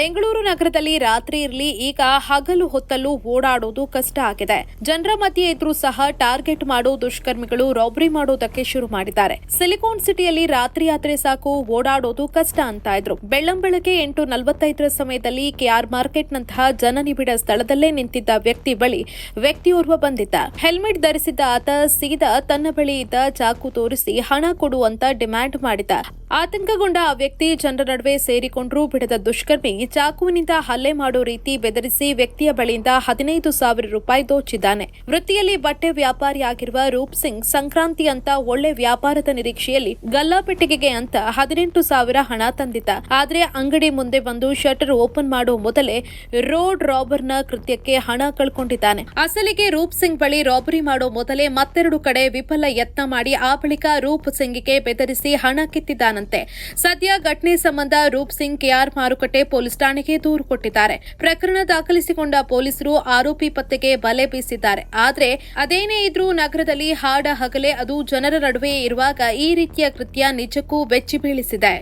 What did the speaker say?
ಬೆಂಗಳೂರು ನಗರದಲ್ಲಿ ರಾತ್ರಿ ಇರಲಿ ಈಗ ಹಗಲು ಹೊತ್ತಲ್ಲೂ ಓಡಾಡೋದು ಕಷ್ಟ ಆಗಿದೆ. ಜನರ ಮಧ್ಯೆ ಇದ್ರೂ ಸಹ ಟಾರ್ಗೆಟ್ ಮಾಡೋ ದುಷ್ಕರ್ಮಿಗಳು ರಾಬರಿ ಮಾಡೋದಕ್ಕೆ ಶುರು ಮಾಡಿದ್ದಾರೆ. ಸಿಲಿಕಾನ್ ಸಿಟಿಯಲ್ಲಿ ರಾತ್ರಿ ಆದ್ರೆ ಸಾಕು ಓಡಾಡೋದು ಕಷ್ಟ ಅಂತ ಇದ್ರು. ಬೆಳ್ಳಂಬೆಳಗ್ಗೆ 8:45 ಸಮಯದಲ್ಲಿ ಕೆಆರ್ ಮಾರ್ಕೆಟ್ನಂತಹ ಜನನಿಬಿಡ ಸ್ಥಳದಲ್ಲೇ ನಿಂತಿದ್ದ ವ್ಯಕ್ತಿ ಬಳಿ ವ್ಯಕ್ತಿಯೋರ್ವ ಬಂದಿದ್ದ. ಹೆಲ್ಮೆಟ್ ಧರಿಸಿದ್ದ ಆತ ಸೀದಾ ತನ್ನ ಬಳಿ ಇದ್ದ ಚಾಕು ತೋರಿಸಿ ಹಣ ಕೊಡು ಅಂತ ಡಿಮ್ಯಾಂಡ್ ಮಾಡಿದ. ಆತಂಕಗೊಂಡ ಆ ವ್ಯಕ್ತಿ ಜನರ ನಡುವೆ ಸೇರಿಕೊಂಡ್ರೂ ಬಿಡದ ದುಷ್ಕರ್ಮಿ ಚಾಕುವಿನಿಂದ ಹಲ್ಲೆ ಮಾಡೋ ರೀತಿ ಬೆದರಿಸಿ ವ್ಯಕ್ತಿಯ ಬಳಿಯಿಂದ 15,000 ರೂಪಾಯಿ ದೋಚಿದ್ದಾನೆ. ವೃತ್ತಿಯಲ್ಲಿ ಬಟ್ಟೆ ವ್ಯಾಪಾರಿಯಾಗಿರುವ ರೂಪ್ ಸಿಂಗ್ ಸಂಕ್ರಾಂತಿ ಅಂತ ಒಳ್ಳೆ ವ್ಯಾಪಾರದ ನಿರೀಕ್ಷೆಯಲ್ಲಿ ಗಲ್ಲಾಪೆಟ್ಟಿಗೆಗೆ ಅಂತ 18,000 ಹಣ ತಂದಿದ್ದ. ಆದ್ರೆ ಅಂಗಡಿ ಮುಂದೆ ಬಂದು ಶಟರ್ ಓಪನ್ ಮಾಡೋ ಮೊದಲೇ ರೋಡ್ ರಾಬರ್ನ ಕೃತ್ಯಕ್ಕೆ ಹಣ ಕಳ್ಕೊಂಡಿದ್ದಾನೆ. ಅಸಲಿಗೆ ರೂಪ್ ಸಿಂಗ್ ಬಳಿ ರಾಬರಿ ಮಾಡೋ ಮೊದಲೇ ಮತ್ತೆರಡು ಕಡೆ ವಿಫಲ ಯತ್ನ ಮಾಡಿ ಆ ಬಳಿಕ ರೂಪ್ ಸಿಂಗ್ಗೆ ಬೆದರಿಸಿ ಹಣ ಕಿತ್ತಿದ್ದಾನಂತೆ. ಸದ್ಯ ಘಟನೆ ಸಂಬಂಧ ರೂಪ್ ಸಿಂಗ್ ಕೆಆರ್ ಮಾರುಕಟ್ಟೆ ಪೊಲೀಸ್ ಠಾಣೆಗೆ ದೂರು ಕೊಟ್ಟಿದ್ದಾರೆ. ಪ್ರಕರಣ ದಾಖಲಿಸಿಕೊಂಡ ಪೊಲೀಸರು ಆರೋಪಿ ಪತ್ತೆಗೆ ಬಲೆ ಬೀಸಿದ್ದಾರೆ. ಆದ್ರೆ ಅದೇನೇ ಇದ್ರೂ ನಗರದಲ್ಲಿ ಹಾಡ ಹಗಲೇ ಅದು ಜನರ ನಡುವೆ ಇರುವಾಗ ಈ ರೀತಿಯ ಕೃತ್ಯ ನಿಜಕ್ಕೂ ಬೆಚ್ಚಿ ಬೀಳಿಸಿದೆ.